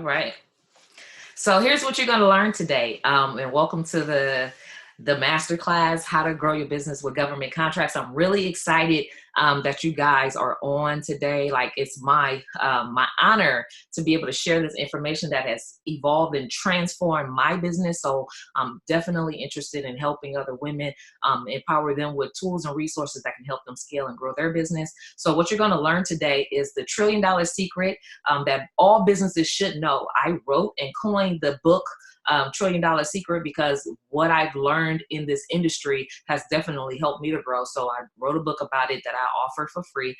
Right. So here's what you're going to learn today. And welcome to the masterclass, how to grow your business with government contracts. I'm really excited that you guys are on today. Like, it's my honor to be able to share this information that has evolved and transformed my business. So I'm definitely interested in helping other women, empower them with tools and resources that can help them scale and grow their business. So what you're going to learn today is the $1 trillion secret that all businesses should know. I wrote and coined the book $1 trillion secret because what I've learned in this industry has definitely helped me to grow. So I wrote a book about it that I offer for free,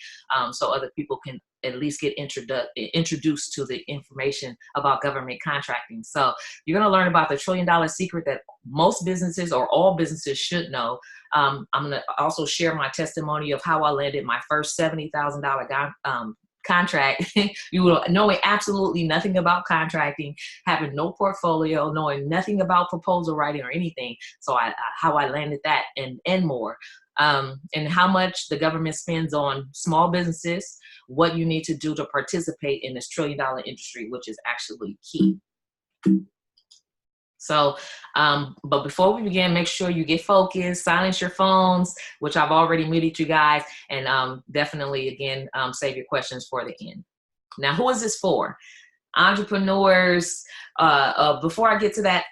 so other people can at least get introduced to the information about government contracting. So you're going to learn about the $1 trillion secret that most businesses or all businesses should know. I'm going to also share my testimony of how I landed my first $70,000 contract. You will knowing absolutely nothing about contracting, having no portfolio, knowing nothing about proposal writing or anything. So how I landed that and more. And how much the government spends on small businesses, what you need to do to participate in this $1 trillion industry, which is actually key. So, but before we begin, make sure you get focused, silence your phones, which I've already muted you guys, and definitely, again, save your questions for the end. Now, who is this for? Entrepreneurs. Before I get to that,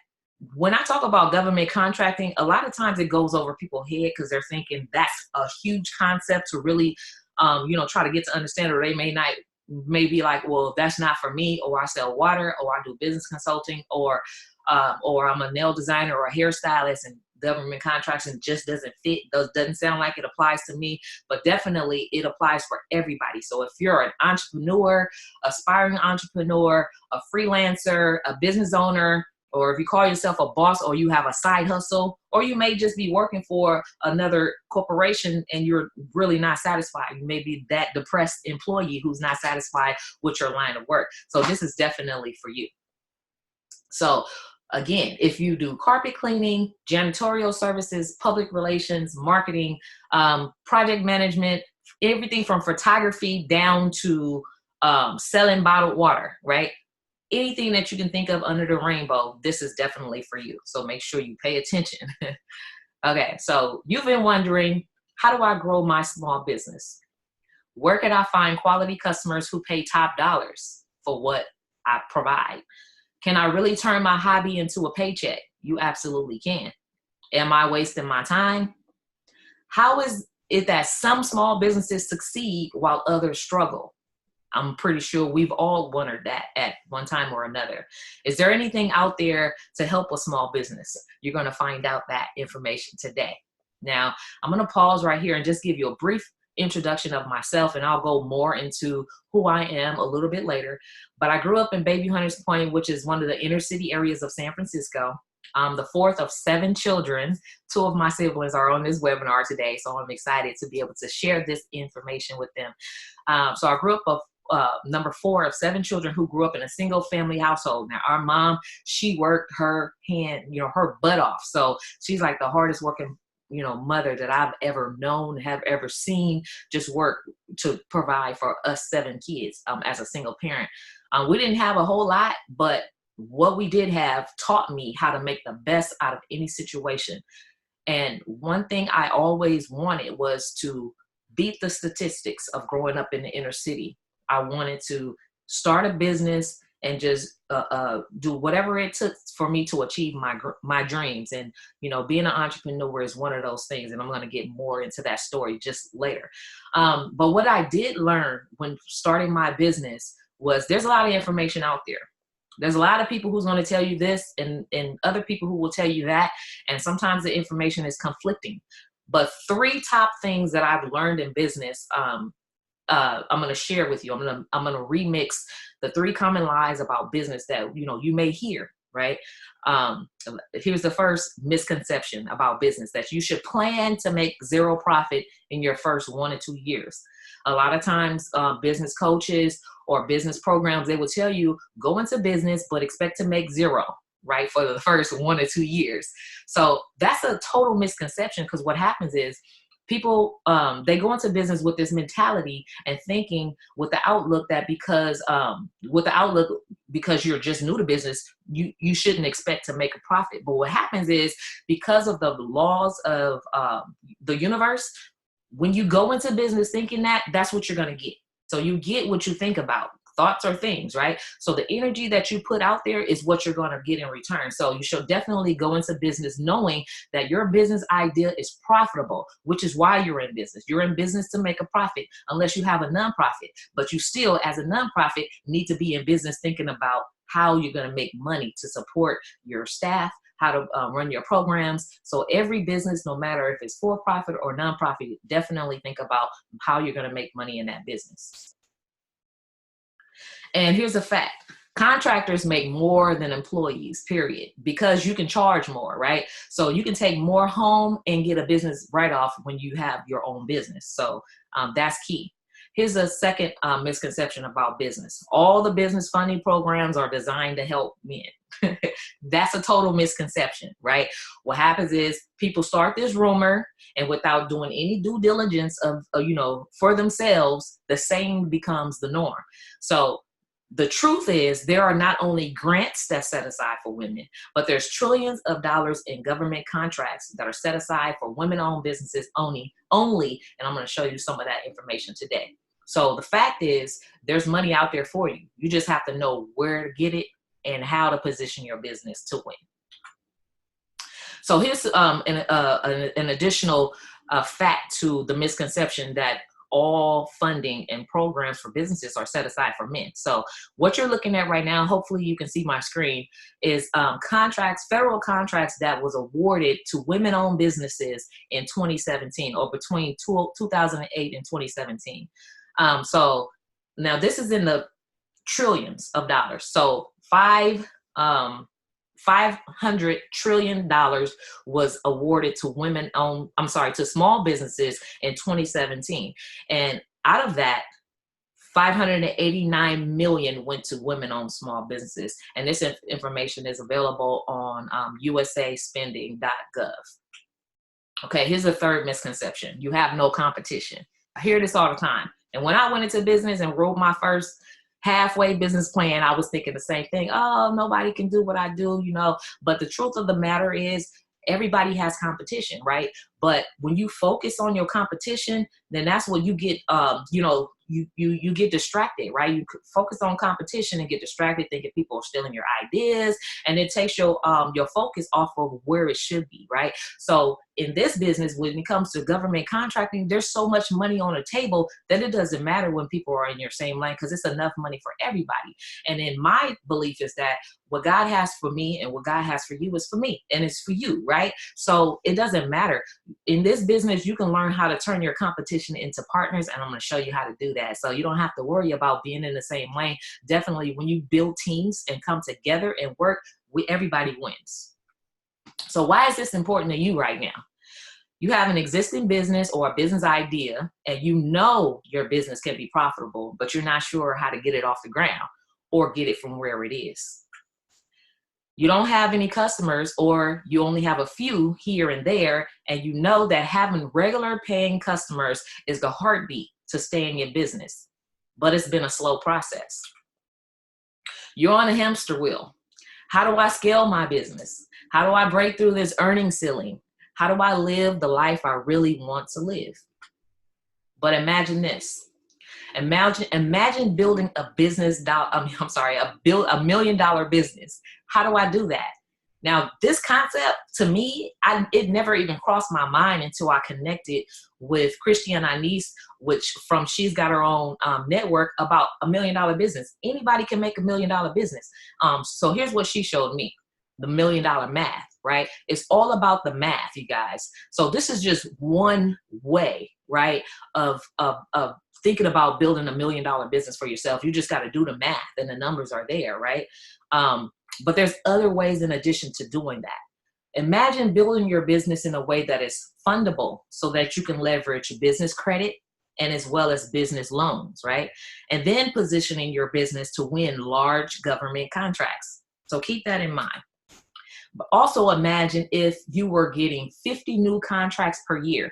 when I talk about government contracting, a lot of times it goes over people's head because they're thinking that's a huge concept to really, try to get to understand, or they may be like, well, that's not for me, or I sell water, or I do business consulting, or I'm a nail designer or a hairstylist, and government contracting just doesn't fit. Doesn't sound like it applies to me, but definitely it applies for everybody. So if you're an entrepreneur, aspiring entrepreneur, a freelancer, a business owner, or if you call yourself a boss, or you have a side hustle, or you may just be working for another corporation and you're really not satisfied. You may be that depressed employee who's not satisfied with your line of work. So this is definitely for you. So again, if you do carpet cleaning, janitorial services, public relations, marketing, project management, everything from photography down to selling bottled water, right? Anything that you can think of under the rainbow, this is definitely for you. So make sure you pay attention. Okay, so you've been wondering, how do I grow my small business? Where can I find quality customers who pay top dollars for what I provide? Can I really turn my hobby into a paycheck? You absolutely can. Am I wasting my time? How is it that some small businesses succeed while others struggle? I'm pretty sure we've all wondered that at one time or another. Is there anything out there to help a small business? You're going to find out that information today. Now, I'm going to pause right here and just give you a brief introduction of myself, and I'll go more into who I am a little bit later. But I grew up in Baby Hunters Point, which is one of the inner city areas of San Francisco. I'm the fourth of 7 children. 2 of my siblings are on this webinar today, so I'm excited to be able to share this information with them. So I grew up number 4 of 7 children who grew up in a single family household. Now, our mom, she worked her her butt off. So she's like the hardest working mother that I've ever known, have ever seen, just work to provide for us 7 kids as a single parent. We didn't have a whole lot, but what we did have taught me how to make the best out of any situation. And one thing I always wanted was to beat the statistics of growing up in the inner city. I wanted to start a business and just do whatever it took for me to achieve my dreams. And, being an entrepreneur is one of those things. And I'm going to get more into that story just later. But what I did learn when starting my business was there's a lot of information out there. There's a lot of people who's going to tell you this and other people who will tell you that. And sometimes the information is conflicting. But 3 top things that I've learned in business, I'm going to share with you. I'm going to remix the 3 common lies about business that, you may hear, right? Here's the first misconception about business, that you should plan to make 0 profit in your first 1 or 2 years. A lot of times, business coaches or business programs, they will tell you, go into business, but expect to make 0, right? For the first 1 or 2 years. So that's a total misconception, because what happens is People, they go into business with this mentality and thinking with the outlook that because you're just new to business, you shouldn't expect to make a profit. But what happens is, because of the laws of the universe, when you go into business thinking that, that's what you're going to get. So you get what you think about. Thoughts are things, right? So the energy that you put out there is what you're going to get in return. So you should definitely go into business knowing that your business idea is profitable, which is why you're in business. You're in business to make a profit, unless you have a nonprofit. But you still, as a nonprofit, need to be in business thinking about how you're going to make money to support your staff, how to run your programs. So every business, no matter if it's for-profit or nonprofit, definitely think about how you're going to make money in that business. And here's a fact. Contractors make more than employees, period, because you can charge more, right? So you can take more home and get a business write-off when you have your own business. So that's key. Here's a second misconception about business. All the business funding programs are designed to help men. That's a total misconception, right? What happens is people start this rumor, and without doing any due diligence of, for themselves, the same becomes the norm. So the truth is, there are not only grants that's set aside for women, but there's trillions of dollars in government contracts that are set aside for women-owned businesses only. And I'm going to show you some of that information today. So the fact is, there's money out there for you. You just have to know where to get it and how to position your business to win. So here's an additional fact to the misconception that all funding and programs for businesses are set aside for men. So what you're looking at right now, hopefully you can see my screen, is federal contracts that was awarded to women-owned businesses in 2017, or between 2008 and 2017. So now this is in the trillions of dollars. So $500 trillion was awarded to to small businesses in 2017. And out of that, 589 million went to women-owned small businesses. And this information is available on usaspending.gov. Okay, here's the third misconception. You have no competition. I hear this all the time. And when I went into business and wrote my first halfway business plan, I was thinking the same thing. Oh, nobody can do what I do, But the truth of the matter is, everybody has competition, right? But when you focus on your competition, then that's when you get, you get distracted, right? You focus on competition and get distracted, thinking people are stealing your ideas, and it takes your focus off of where it should be, right? So in this business, when it comes to government contracting, there's so much money on the table that it doesn't matter when people are in your same lane, because it's enough money for everybody. And in my belief is that what God has for me and what God has for you is for me, and it's for you, right? So it doesn't matter. In this business, you can learn how to turn your competition into partners, and I'm going to show you how to do that. So you don't have to worry about being in the same lane. Definitely, when you build teams and come together and work, everybody wins. So why is this important to you right now? You have an existing business or a business idea, and you know your business can be profitable, but you're not sure how to get it off the ground or get it from where it is. You don't have any customers, or you only have a few here and there, and you know that having regular paying customers is the heartbeat to stay in your business, but it's been a slow process. You're on a hamster wheel. How do I scale my business? How do I break through this earning ceiling? How do I live the life I really want to live? But imagine this. Imagine building a $1 million business. How do I do that? Now, this concept, to me, it never even crossed my mind until I connected with Christiane Anise, she's got her own network about $1 million business. Anybody can make $1 million business. So here's what she showed me, the $1 million math, right? It's all about the math, you guys. So this is just one way, right, of thinking about building $1 million business for yourself. You just got to do the math, and the numbers are there, right? But there's other ways in addition to doing that. Imagine building your business in a way that is fundable so that you can leverage business credit and as well as business loans, right? And then positioning your business to win large government contracts. So keep that in mind. But also imagine if you were getting 50 new contracts per year,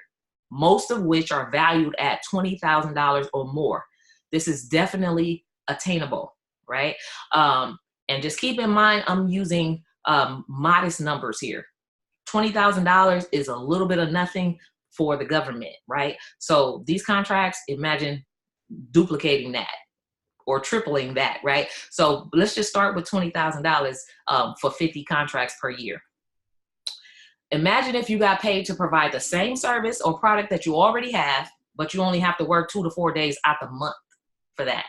most of which are valued at $20,000 or more. This is definitely attainable, right? And just keep in mind, I'm using modest numbers here. $20,000 is a little bit of nothing for the government, right? So these contracts, imagine duplicating that or tripling that, right? So let's just start with $20,000 for 50 contracts per year. Imagine if you got paid to provide the same service or product that you already have, but you only have to work 2 to 4 days out the month for that.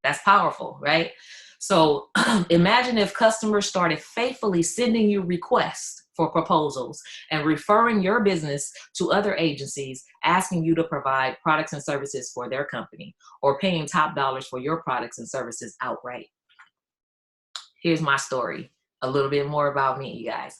That's powerful, right? So imagine if customers started faithfully sending you requests for proposals and referring your business to other agencies, asking you to provide products and services for their company, or paying top dollars for your products and services outright. Here's my story, a little bit more about me, you guys.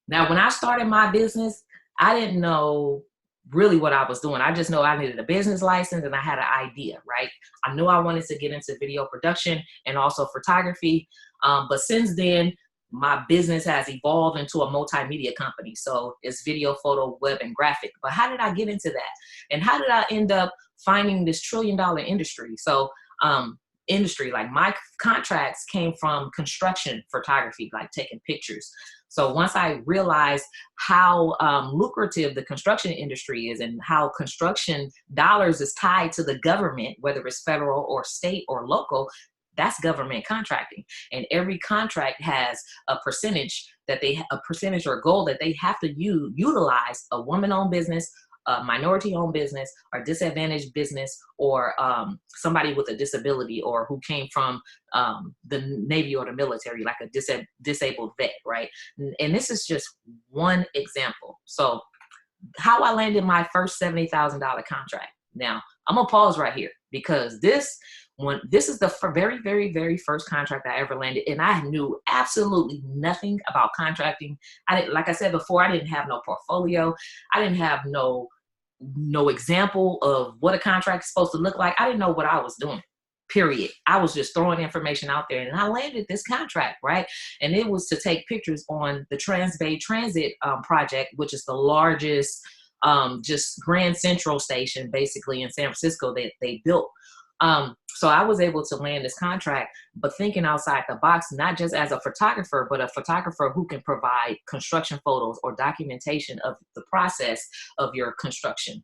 Now, when I started my business, I didn't know really what I was doing. I just know I needed a business license and I had an idea, right? I knew I wanted to get into video production and also photography. But since then, my business has evolved into a multimedia company. So it's video, photo, web, and graphic. But how did I get into that? And how did I end up finding this $1 trillion industry? So like my contracts came from construction photography, like taking pictures. So once I realized how lucrative the construction industry is and how construction dollars is tied to the government, whether it's federal or state or local, that's government contracting. And every contract has a percentage or goal that they have to utilize: a woman-owned business, a minority-owned business, or disadvantaged business, or somebody with a disability, or who came from the Navy or the military, like a disabled vet, right? And this is just one example. So how I landed my first $70,000 contract. Now, I'm gonna pause right here because this is the very, very, very first contract I ever landed, and I knew absolutely nothing about contracting. Like I said before, I didn't have no portfolio. I didn't have no example of what a contract is supposed to look like. I didn't know what I was doing, period. I was just throwing information out there, and I landed this contract, right? And it was to take pictures on the Transbay Transit project, which is the largest just Grand Central station basically in San Francisco that they built. So I was able to land this contract, but thinking outside the box, not just as a photographer, but a photographer who can provide construction photos or documentation of the process of your construction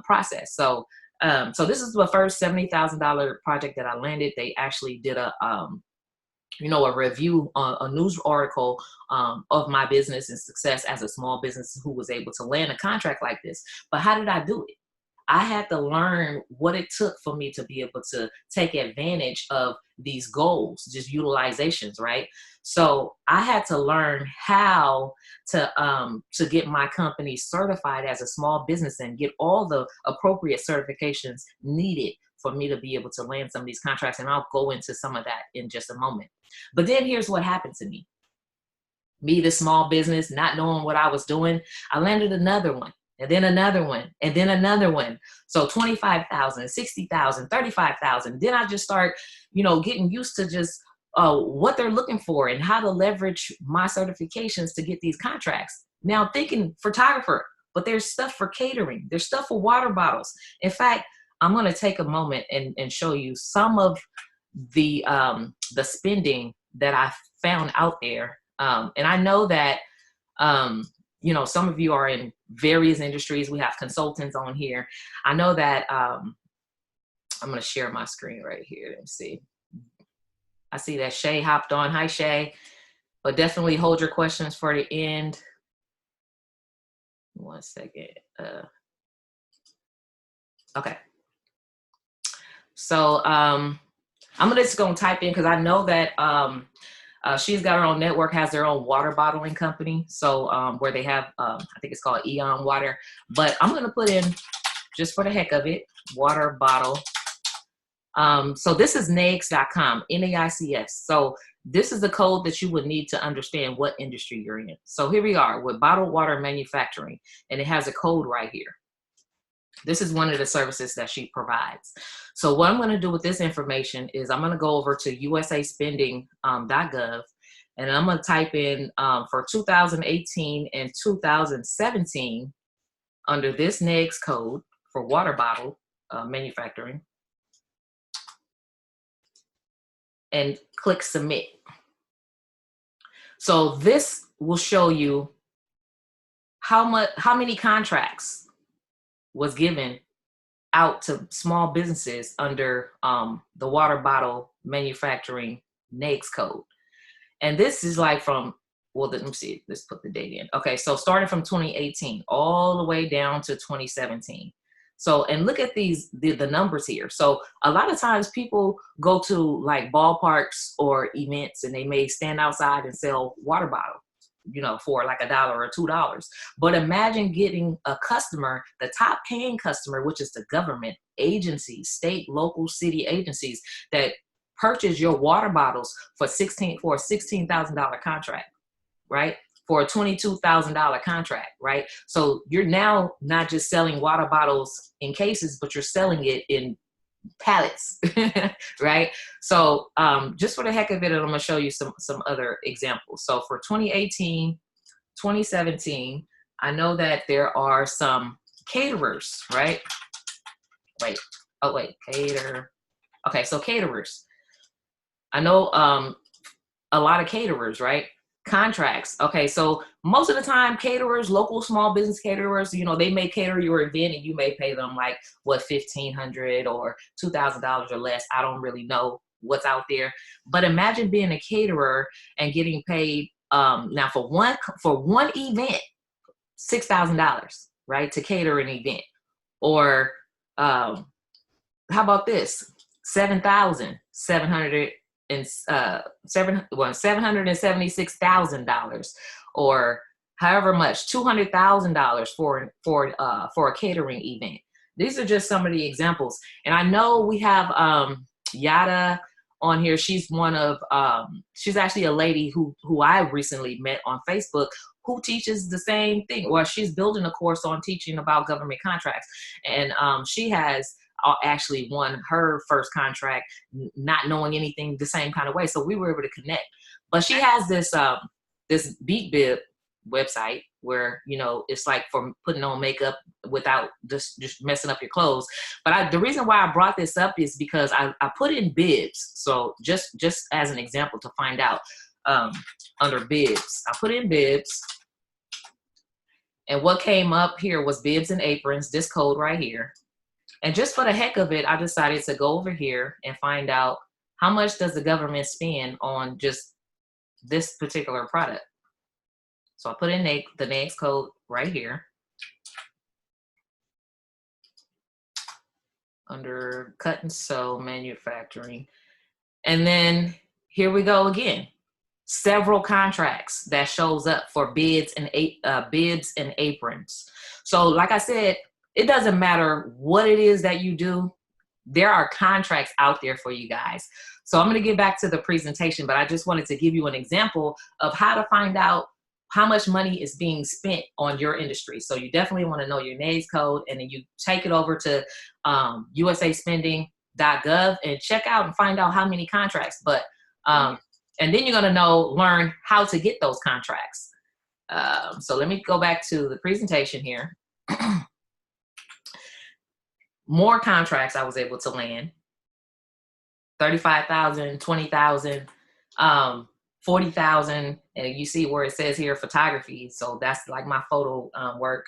process. So this is the first $70,000 project that I landed. They actually did a review, a news article of my business and success as a small business who was able to land a contract like this. But how did I do it? I had to learn what it took for me to be able to take advantage of these goals, just utilizations, right? So I had to learn how to get my company certified as a small business and get all the appropriate certifications needed for me to be able to land some of these contracts. And I'll go into some of that in just a moment. But then here's what happened to me. Me, the small business, not knowing what I was doing, I landed another one. And then another one, and then another one. So 25,000, 60,000, 35,000. Then I just start, getting used to just what they're looking for and how to leverage my certifications to get these contracts. Now thinking photographer, but there's stuff for catering. There's stuff for water bottles. In fact, I'm going to take a moment and show you some of the spending that I found out there. And I know that, some of you are in various industries. We have consultants on here. I know that I'm going to share my screen right here. Let me see. I see that Shay hopped on. Hi, Shay. But definitely hold your questions for the end. 1 second. Okay. So I'm just going to type in because I know that she's got her own network, has their own water bottling company. So where they have, I think it's called Eon Water. But I'm going to put in, just for the heck of it, water bottle. So this is NAICS.com, N-A-I-C-S. So this is the code that you would need to understand what industry you're in. So here we are with bottled water manufacturing, and it has a code right here. This is one of the services that she provides. So what I'm going to do with this information is I'm going to go over to usaspending.gov, and I'm going to type in for 2018 and 2017, under this next code for water bottle manufacturing and click submit. So this will show you how many contracts was given out to small businesses under the water bottle manufacturing NAICS code. And this is like from, well, let me see, let's put the date in. Okay, so starting from 2018 all the way down to 2017. So, and look at these, the numbers here. So a lot of times people go to like ballparks or events and they may stand outside and sell water bottles, you know, for like $1 or $2. But imagine getting a customer, the top paying customer, which is the government agencies, state, local, city agencies that purchase your water bottles for a $16,000 contract, right? For a $22,000 contract, right? So you're now not just selling water bottles in cases, but you're selling it in pallets, right? So just for the heck of it, I'm gonna show you some other examples. So for 2018, 2017, I know that there are some caterers, right? Wait, oh wait, cater. Okay, so caterers. I know a lot of caterers, right? Contracts. Okay, so most of the time caterers, local small business caterers, you know, they may cater your event and you may pay them like what, $1,500 or $2,000 or less. I don't really know what's out there, but imagine being a caterer and getting paid now for one event $6,000, right, to cater an event. Or how about this, $776,000, or however much, $200,000 for a catering event. These are just some of the examples. And I know we have Yada on here. She's one of she's actually a lady who I recently met on Facebook, who teaches the same thing. Well, she's building a course on teaching about government contracts, and she has actually won her first contract not knowing anything the same kind of way. So we were able to connect. But she has this this Beat Bib website where, you know, it's like for putting on makeup without just messing up your clothes. But the reason why I brought this up is because I put in bibs. So just as an example to find out, under bibs, I put in bibs, and what came up here was bibs and aprons, this code right here. And just for the heck of it, I decided to go over here and find out how much does the government spend on just this particular product. So I put in the NAICS code right here under cut and sew manufacturing. And then here we go again. Several contracts that shows up for bibs and aprons. So like I said, it doesn't matter what it is that you do. There are contracts out there for you guys. So I'm going to get back to the presentation, but I just wanted to give you an example of how to find out how much money is being spent on your industry. So you definitely want to know your NAICS code, and then you take it over to usaspending.gov and check out and find out how many contracts. But and then you're going to learn how to get those contracts. So let me go back to the presentation here. More contracts I was able to land. 35,000, 20,000, 40,000, and you see where it says here photography. So that's like my photo work.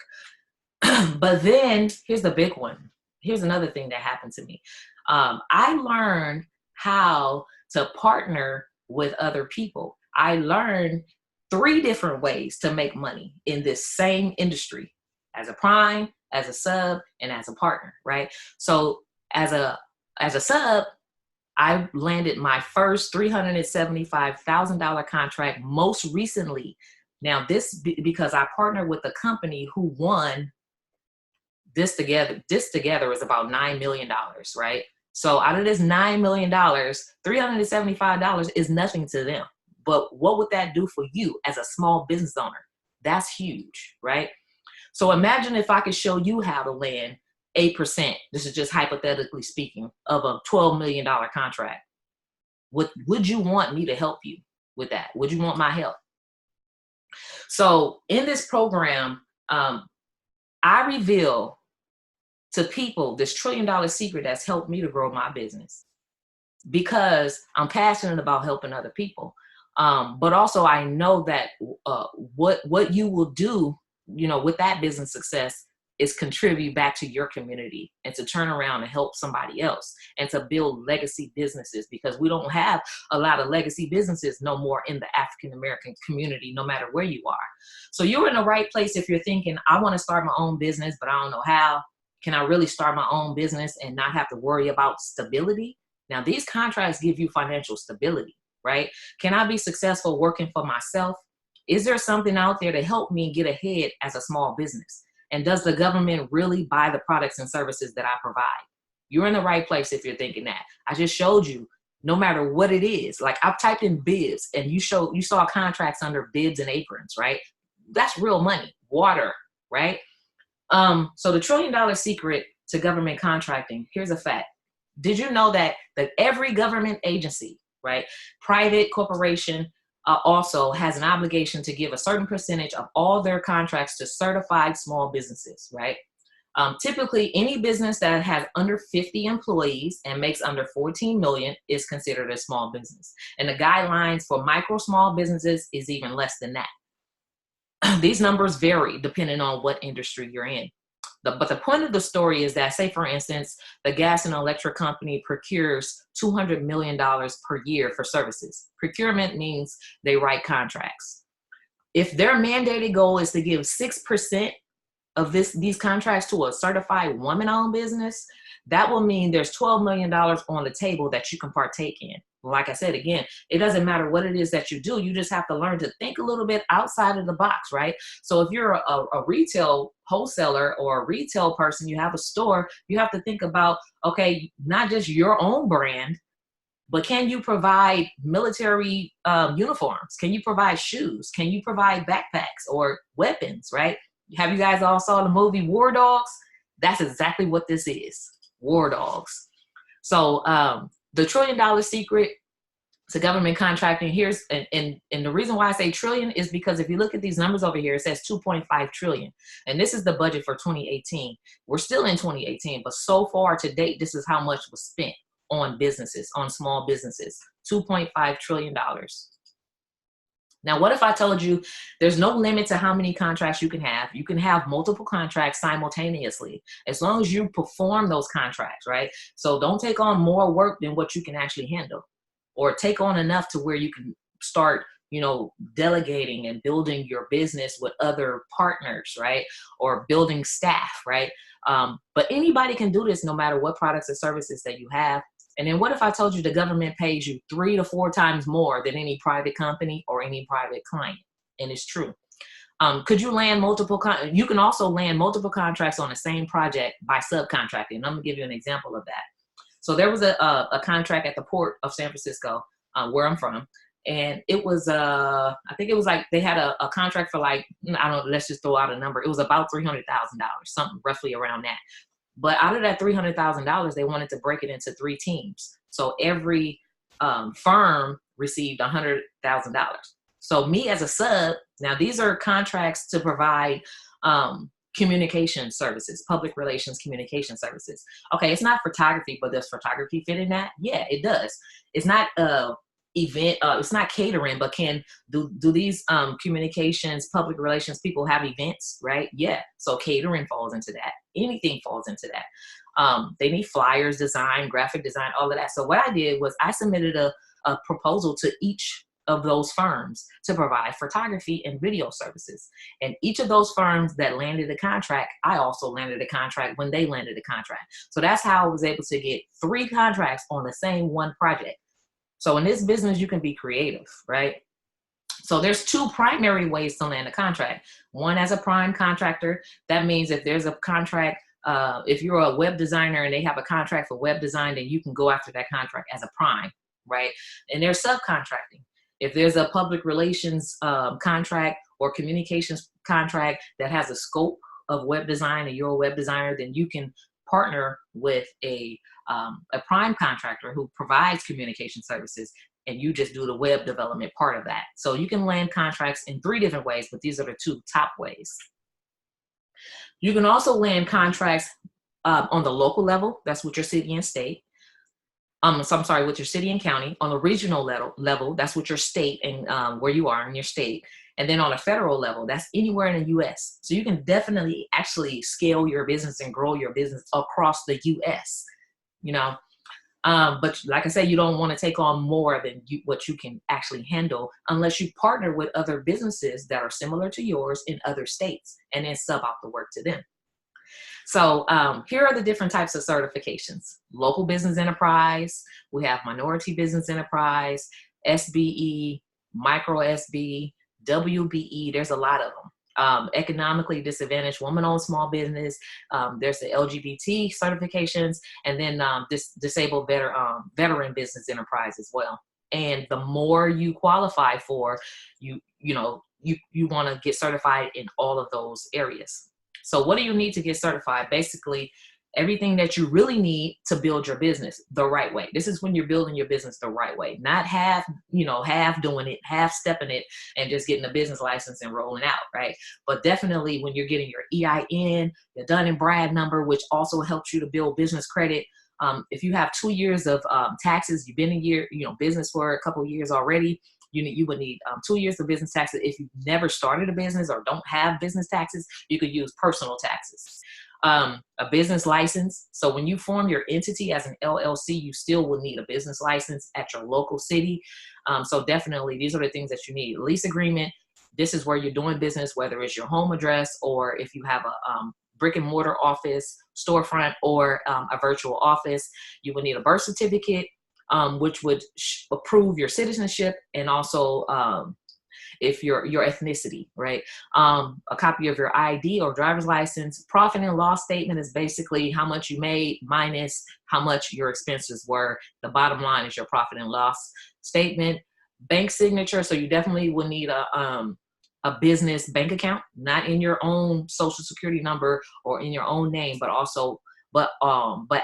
But then here's the big one. Here's another thing that happened to me. I learned how to partner with other people. I learned 3 different ways to make money in this same industry: as a prime, as a sub, and as a partner, right? So as a sub, I landed my first $375,000 contract most recently. Now this, because I partnered with a company who won this together. This together is about $9 million, right? So out of this $9 million, $375 is nothing to them. But what would that do for you as a small business owner? That's huge, right? So imagine if I could show you how to land 8%, this is just hypothetically speaking, of a $12 million contract. Would you want me to help you with that? Would you want my help? So in this program, I reveal to people this $1 trillion secret that's helped me to grow my business, because I'm passionate about helping other people. But also I know that what you will do, with that business success is contribute back to your community and to turn around and help somebody else and to build legacy businesses, because we don't have a lot of legacy businesses no more in the African American community, no matter where you are. So you're in the right place if you're thinking, I want to start my own business, but I don't know how. Can I really start my own business and not have to worry about stability? Now, these contracts give you financial stability, right? Can I be successful working for myself? Is there something out there to help me get ahead as a small business? And does the government really buy the products and services that I provide? You're in the right place if you're thinking that. I just showed you, no matter what it is, like I've typed in bibs and you saw contracts under bibs and aprons, right? That's real money, water, right? So the $1 trillion secret to government contracting, here's a fact. Did you know that every government agency, right, private corporation, also has an obligation to give a certain percentage of all their contracts to certified small businesses, right? Typically, any business that has under 50 employees and makes under 14 million is considered a small business. And the guidelines for micro small businesses is even less than that. These numbers vary depending on what industry you're in. But the point of the story is that, say, for instance, the gas and electric company procures $200 million per year for services. Procurement means they write contracts. If their mandated goal is to give 6% of these contracts to a certified woman-owned business, that will mean there's $12 million on the table that you can partake in. Like I said, again, it doesn't matter what it is that you do. You just have to learn to think a little bit outside of the box, right? So if you're a retail wholesaler or a retail person, you have a store, you have to think about, okay, not just your own brand, but can you provide military uniforms? Can you provide shoes? Can you provide backpacks or weapons, right? Have you guys all saw the movie War Dogs? That's exactly what this is, War Dogs. So the $1 trillion secret to government contracting, here's, and the reason why I say trillion is because if you look at these numbers over here, it says 2.5 trillion. And this is the budget for 2018. We're still in 2018, but so far to date, this is how much was spent on businesses, on small businesses, $2.5 trillion. Now, what if I told you there's no limit to how many contracts you can have? You can have multiple contracts simultaneously, as long as you perform those contracts, right? So don't take on more work than what you can actually handle, or take on enough to where you can start, delegating and building your business with other partners, right? Or building staff, right? But anybody can do this no matter what products or services that you have. And then what if I told you the government pays you 3 to 4 times more than any private company or any private client? And it's true. Could you land multiple, you can also land multiple contracts on the same project by subcontracting. I'm gonna give you an example of that. So there was a contract at the port of San Francisco, where I'm from. And it was, I think it was like, they had a contract for like, I don't know, let's just throw out a number. It was about $300,000, something roughly around that. But out of that $300,000, they wanted to break it into 3 teams. So every firm received $100,000. So me as a sub, now these are contracts to provide communication services, public relations communication services. Okay, it's not photography, but does photography fit in that? Yeah, it does. It's not event, it's not catering, but do these communications, public relations people have events, right? Yeah, so catering falls into that. Anything falls into that. They need flyers, design, graphic design, all of that. So what I did was I submitted a proposal to each of those firms to provide photography and video services. And each of those firms that landed a contract, I also landed a contract when they landed a contract. So that's how I was able to get 3 contracts on the same one project. So in this business, you can be creative, right? So there's 2 primary ways to land a contract. One, as a prime contractor. That means if there's a contract, if you're a web designer and they have a contract for web design, then you can go after that contract as a prime, right? And there's subcontracting. If there's a public relations contract or communications contract that has a scope of web design and you're a web designer, then you can partner with a prime contractor who provides communication services, and you just do the web development part of that. So you can land contracts in 3 different ways, but these are the 2 top ways. You can also land contracts on the local level. That's with your city and state. So I'm sorry, with your city and county. On the regional level, that's with your state and where you are in your state. And then on a federal level, that's anywhere in the U.S. So you can definitely actually scale your business and grow your business across the U.S. You know, but like I said, you don't want to take on more than what you can actually handle unless you partner with other businesses that are similar to yours in other states and then sub out the work to them. So here are the different types of certifications. Local business enterprise, we have minority business enterprise, SBE, micro SB, WBE, there's a lot of them. Economically disadvantaged woman-owned small business, there's the LGBT certifications, and then disabled veteran business enterprise as well. And the more you qualify for, you want to get certified in all of those areas. So what do you need to get certified? Basically, everything that you really need to build your business the right way. This is when you're building your business the right way, not half doing it, half stepping it, and just getting a business license and rolling out, right? But definitely when you're getting your EIN, your Dun and Brad number, which also helps you to build business credit. If you have 2 years of taxes, you've been business for a couple of years already, you would need 2 years of business taxes. If you've never started a business or don't have business taxes, you could use personal taxes. A business license. So when you form your entity as an LLC, you still will need a business license at your local city. So definitely these are the things that you need. Lease agreement. This is where you're doing business, whether it's your home address or if you have a brick and mortar office, storefront, or a virtual office. You will need a birth certificate, which would approve your citizenship and also if your ethnicity, right? A copy of your ID or driver's license. Profit and loss statement is basically how much you made minus how much your expenses were. The bottom line is your profit and loss statement. Bank signature. So you definitely will need a business bank account, not in your own social security number or in your own name, but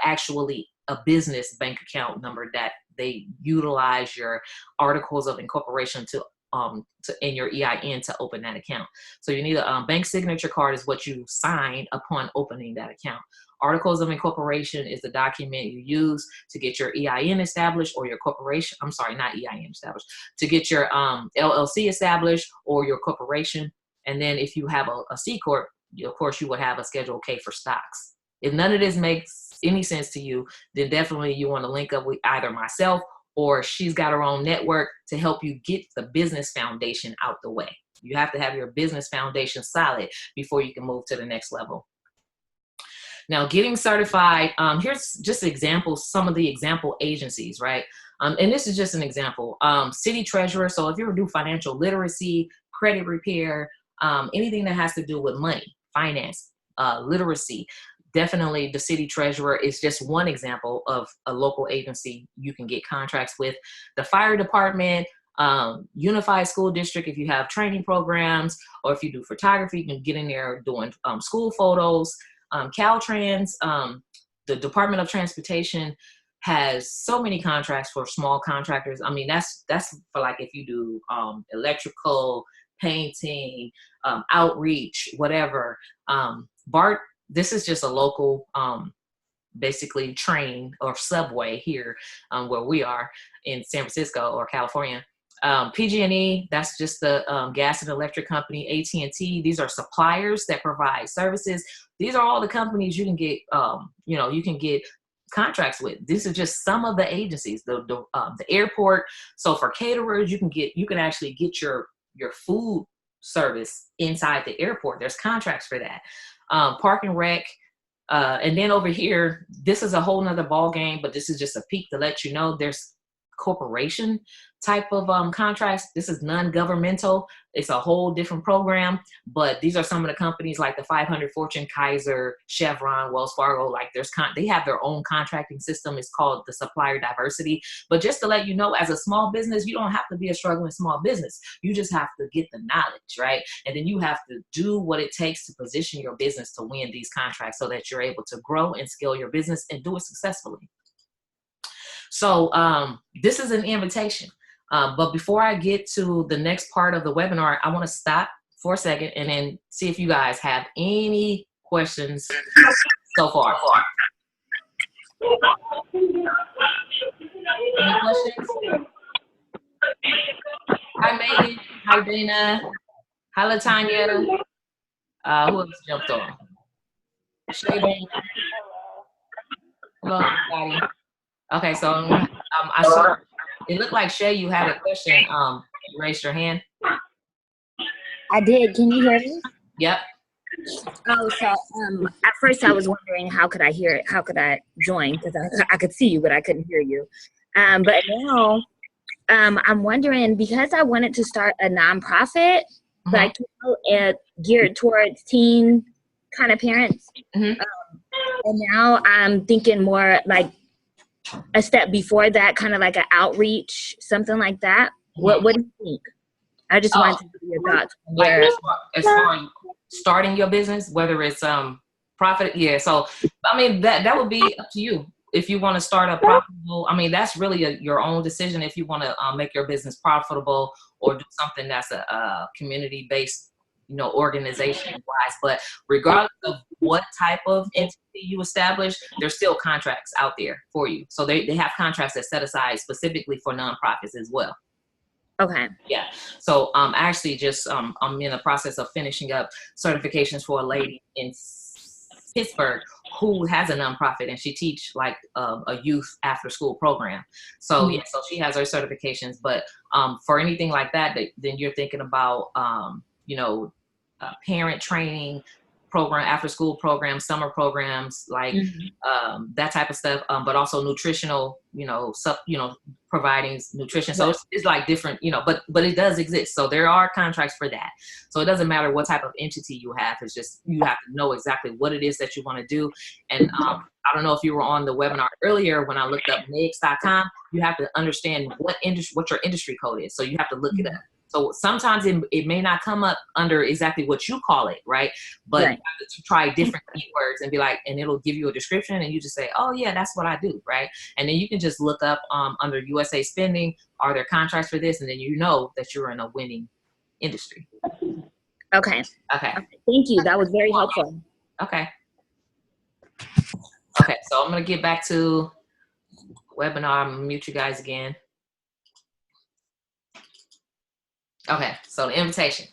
actually a business bank account number that they utilize your articles of incorporation to in your EIN to open that account. So you need a bank signature card is what you sign upon opening that account. Articles of incorporation is the document you use to get your EIN established or your corporation. I'm sorry, not EIN established, to get your LLC established or your corporation. And then if you have a C Corp, of course you would have a Schedule K for stocks. If none of this makes any sense to you, then definitely you want to link up with either myself or she's got her own network to help you get the business foundation out the way. You have to have your business foundation solid before you can move to the next level. Now, getting certified, here's just examples, some of the example agencies, right? And this is just an example. City treasurer, so if you ever do financial literacy, credit repair, anything that has to do with money, finance, literacy, definitely the city treasurer is just one example of a local agency you can get contracts with. The fire department, unified school district, if you have training programs, or if you do photography, you can get in there doing school photos. Caltrans, the Department of Transportation has so many contracts for small contractors. I mean, that's for like if you do electrical, painting, outreach, whatever. BART, this is just a local basically train or subway here where we are in San Francisco or California. PG&E, that's just the gas and electric company. AT&T, these are suppliers that provide services. These are all the companies you can get, you can get contracts with. These are just some of the agencies. The airport. So for caterers, you can actually get your food service inside the airport. There's contracts for that. Park and rec. And then over here, this is a whole nother ball game, but this is just a peek to let you know there's corporation type of contracts. This is non-governmental. It's a whole different program, but these are some of the companies like the 500 Fortune, Kaiser, Chevron, Wells Fargo. Like they have their own contracting system. It's called the supplier diversity. But just to let you know, as a small business, you don't have to be a struggling small business. You just have to get the knowledge, right? And then you have to do what it takes to position your business to win these contracts so that you're able to grow and scale your business and do it successfully. So this is an invitation. But before I get to the next part of the webinar, I want to stop for a second and then see if you guys have any questions so far. Any questions? Hi, Megan. Hi, Dana. Hi, LaTanya. Who else jumped on? Shay. Hello, everybody. Okay, so I saw it looked like Shay, you had a question. You raised your hand. I did. Can you hear me? Yep. Oh, so at first I was wondering how could I hear it? How could I join? Because I could see you, but I couldn't hear you. But now I'm wondering, because I wanted to start a nonprofit, like geared towards teen kind of parents. And now I'm thinking more like a step before that, kind of like an outreach, something like that. What do you think? I just wanted to get your thoughts. As far as starting your business, whether it's profit, yeah. So I mean that would be up to you. If you want to start a profitable, I mean that's really your own decision. If you want to make your business profitable or do something that's a community based, organization wise. But regardless of what type of entity you establish, there's still contracts out there for you. So they have contracts that set aside specifically for nonprofits as well. Okay. Yeah. So actually just I'm in the process of finishing up certifications for a lady in Pittsburgh who has a nonprofit, and she teach like a youth after school program. So yeah, so she has her certifications. But for anything like that, then you're thinking about parent training program, after school programs, summer programs, like that type of stuff. But also nutritional, providing nutrition. So it's like different, but it does exist. So there are contracts for that. So it doesn't matter what type of entity you have. It's just, you have to know exactly what it is that you want to do. And I don't know if you were on the webinar earlier when I looked up NAICS.com, you have to understand what your industry code is. So you have to look it up. So sometimes it may not come up under exactly what you call it, right? But you have to try different keywords and be like, and it'll give you a description and you just say, oh yeah, that's what I do, right? And then you can just look up under USA Spending, are there contracts for this? And then you know that you're in a winning industry. Okay. Thank you. That was very helpful. Okay, so I'm going to get back to webinar. I'm going to mute you guys again. Okay, so the invitation.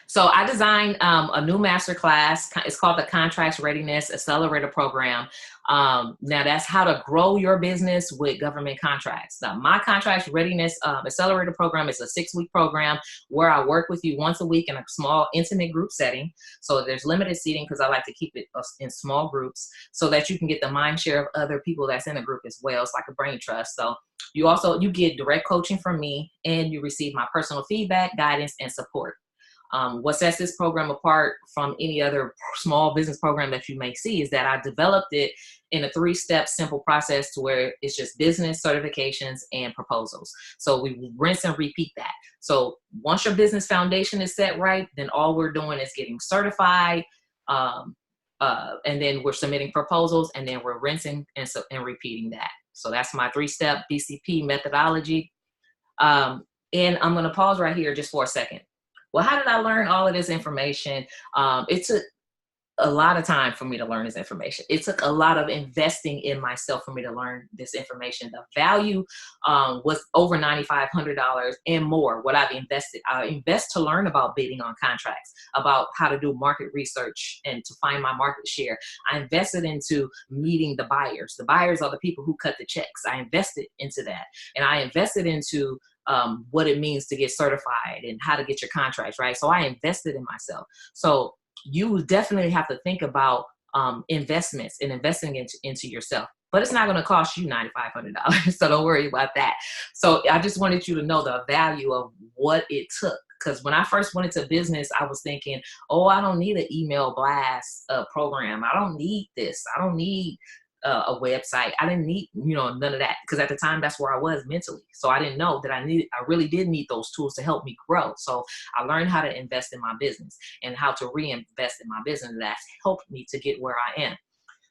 So I designed a new masterclass. It's called the Contracts Readiness Accelerator Program. Now that's how to grow your business with government contracts. Now my Contracts Readiness Accelerator Program is a 6-week program where I work with you once a week in a small intimate group setting. So there's limited seating because I like to keep it in small groups so that you can get the mind share of other people that's in a group as well. It's like a brain trust. So you get direct coaching from me and you receive my personal feedback, guidance, and support. What sets this program apart from any other small business program that you may see is that I developed it in a 3-step simple process to where it's just business, certifications, and proposals. So we rinse and repeat that. So once your business foundation is set right, then all we're doing is getting certified, and then we're submitting proposals, and then we're rinsing and repeating that. So that's my 3-step BCP methodology. And I'm going to pause right here just for a second. Well, how did I learn all of this information? It took a lot of time for me to learn this information. It took a lot of investing in myself for me to learn this information. The value was over $9,500 and more. What I've invested, I invest to learn about bidding on contracts, about how to do market research and to find my market share. I invested into meeting the buyers. The buyers are the people who cut the checks. I invested into that, and I invested into what it means to get certified and how to get your contracts, right? So I invested in myself. So you definitely have to think about investments and investing into yourself. But it's not going to cost you $9,500, so don't worry about that. So I just wanted you to know the value of what it took. Because when I first went into business, I was thinking, oh, I don't need an email blast program. I don't need this. I don't need a website. I didn't need, none of that. Because at the time, that's where I was mentally. So I didn't know that I really did need those tools to help me grow. So I learned how to invest in my business and how to reinvest in my business. That's helped me to get where I am.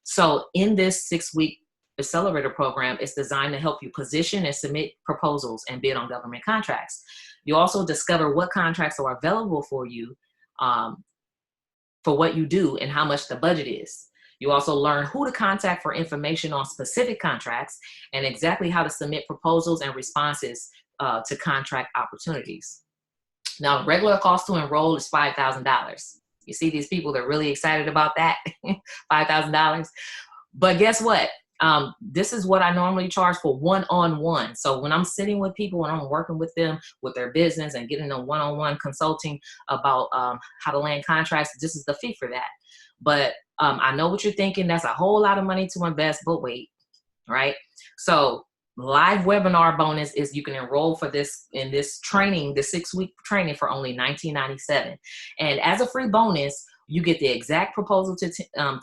So in this 6-week accelerator program, it's designed to help you position and submit proposals and bid on government contracts. You also discover what contracts are available for you for what you do and how much the budget is. You also learn who to contact for information on specific contracts and exactly how to submit proposals and responses to contract opportunities. Now, regular cost to enroll is $5,000. You see these people, they're really excited about that, $5,000. But guess what? This is what I normally charge for one-on-one. So when I'm sitting with people and I'm working with them with their business and getting them one-on-one consulting about how to land contracts, this is the fee for that. But I know what you're thinking. That's a whole lot of money to invest, but wait, right? So live webinar bonus is you can enroll for this in this training, the 6-week training for only $19.97. And as a free bonus, you get the exact proposal to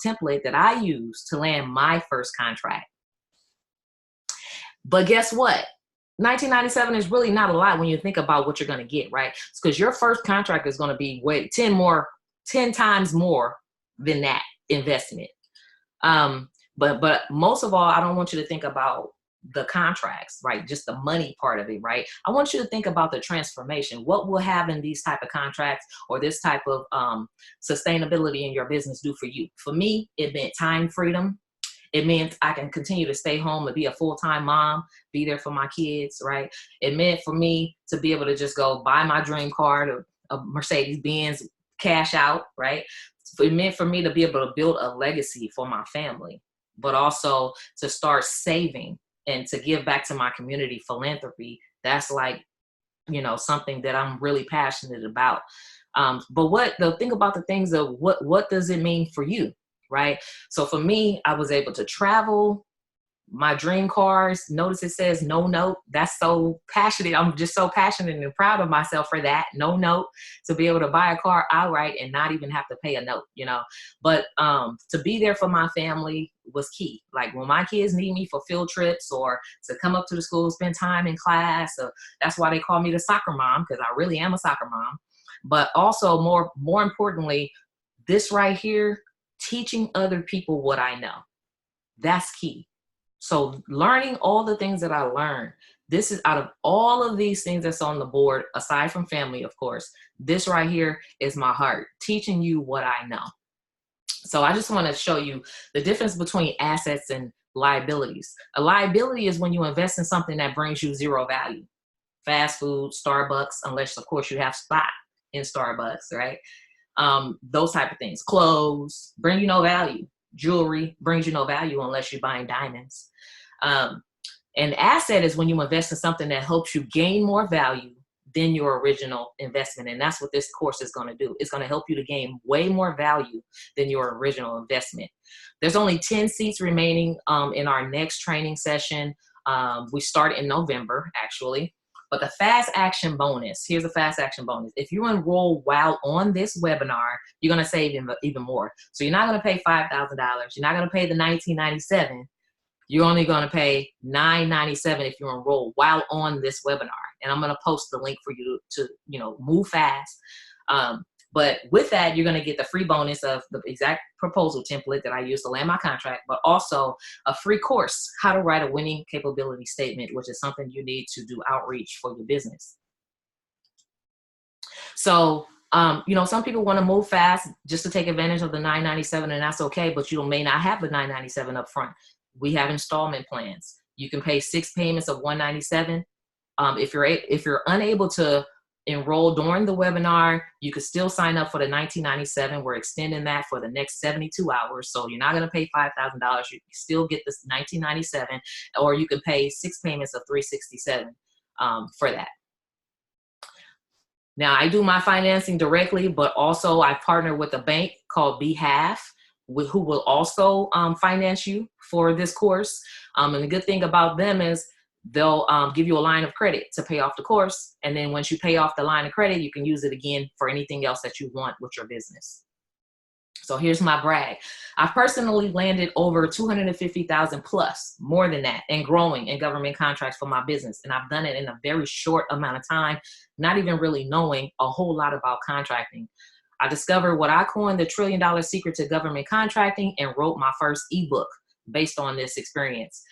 template that I use to land my first contract. But guess what? $19.97 is really not a lot when you think about what you're going to get, right? It's because your first contract is going to be 10 times more than that investment. But most of all, I don't want you to think about the contracts, right? Just the money part of it, right? I want you to think about the transformation. What will having these type of contracts or this type of sustainability in your business do for you? For me, it meant time freedom. It meant I can continue to stay home and be a full-time mom, be there for my kids, right? It meant for me to be able to just go buy my dream car, a Mercedes-Benz, cash out, right? It meant for me to be able to build a legacy for my family, but also to start saving and to give back to my community. Philanthropy, that's like, something that I'm really passionate about. But think about the things of what does it mean for you, right? So for me, I was able to travel, my dream cars. Notice it says no note. That's so passionate. I'm just so passionate and proud of myself for that. No note, to be able to buy a car outright and not even have to pay a note, But to be there for my family was key. Like when my kids need me for field trips or to come up to the school, spend time in class. So that's why they call me the soccer mom, because I really am a soccer mom. But also more importantly, this right here, teaching other people what I know. That's key. So learning all the things that I learned, this is out of all of these things that's on the board, aside from family, of course, this right here is my heart, teaching you what I know. So I just want to show you the difference between assets and liabilities. A liability is when you invest in something that brings you zero value. Fast food, Starbucks, unless of course you have stock in Starbucks, right? Those type of things. Clothes bring you no value. Jewelry brings you no value unless you're buying diamonds. An asset is when you invest in something that helps you gain more value than your original investment. And that's what this course is going to do. It's going to help you to gain way more value than your original investment. There's only 10 seats remaining in our next training session. We start in November, actually. But the fast action bonus, here's a fast action bonus. If you enroll while on this webinar, you're going to save even more. So you're not going to pay $5,000. You're not going to pay the $19.97. You're only going to pay $9.97 if you enroll while on this webinar. And I'm going to post the link for you to move fast. But with that, you're going to get the free bonus of the exact proposal template that I use to land my contract, but also a free course, how to write a winning capability statement, which is something you need to do outreach for your business. So, some people want to move fast just to take advantage of the $9.97, and that's okay, but you may not have the $9.97 up front. We have installment plans. You can pay 6 payments of $197. If you're unable to enroll during the webinar, you can still sign up for the $19.97. We're extending that for the next 72 hours. So you're not going to pay $5,000. You still get this $19.97, or you can pay 6 payments of $367 for that. Now, I do my financing directly, but also I partner with a bank called Behalf, who will also finance you for this course. And the good thing about them is they'll give you a line of credit to pay off the course. And then once you pay off the line of credit, you can use it again for anything else that you want with your business. So here's my brag. I've personally landed over 250,000 plus, more than that, and growing in government contracts for my business. And I've done it in a very short amount of time, not even really knowing a whole lot about contracting. I discovered what I coined the $1 trillion secret to government contracting and wrote my first ebook based on this experience.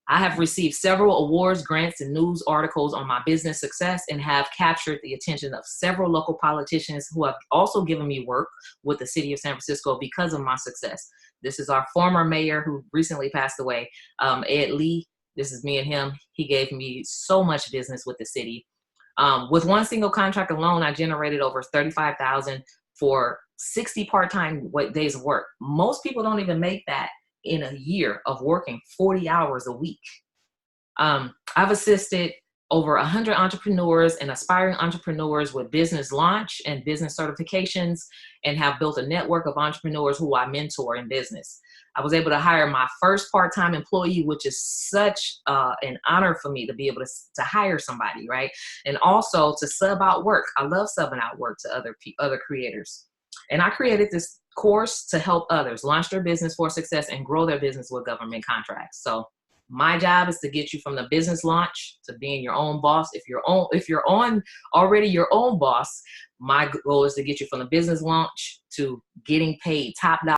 I have received several awards, grants, and news articles on my business success and have captured the attention of several local politicians who have also given me work with the city of San Francisco because of my success. This is our former mayor who recently passed away, Ed Lee. This is me and him. He gave me so much business with the city. With one single contract alone, I generated over $35,000 for 60 part-time days of work. Most people don't even make that in a year of working 40 hours a week. I've assisted over 100 entrepreneurs and aspiring entrepreneurs with business launch and business certifications, and have built a network of entrepreneurs who I mentor in business. I was able to hire my first part-time employee, which is such an honor for me to be able to hire somebody, right? And also to sub out work. I love subbing out work to other creators. And I created this course to help others launch their business for success and grow their business with government contracts. So my job is to get you from the business launch to being your own boss. If you're already your own boss, my goal is to get you from the business launch to getting paid top dollar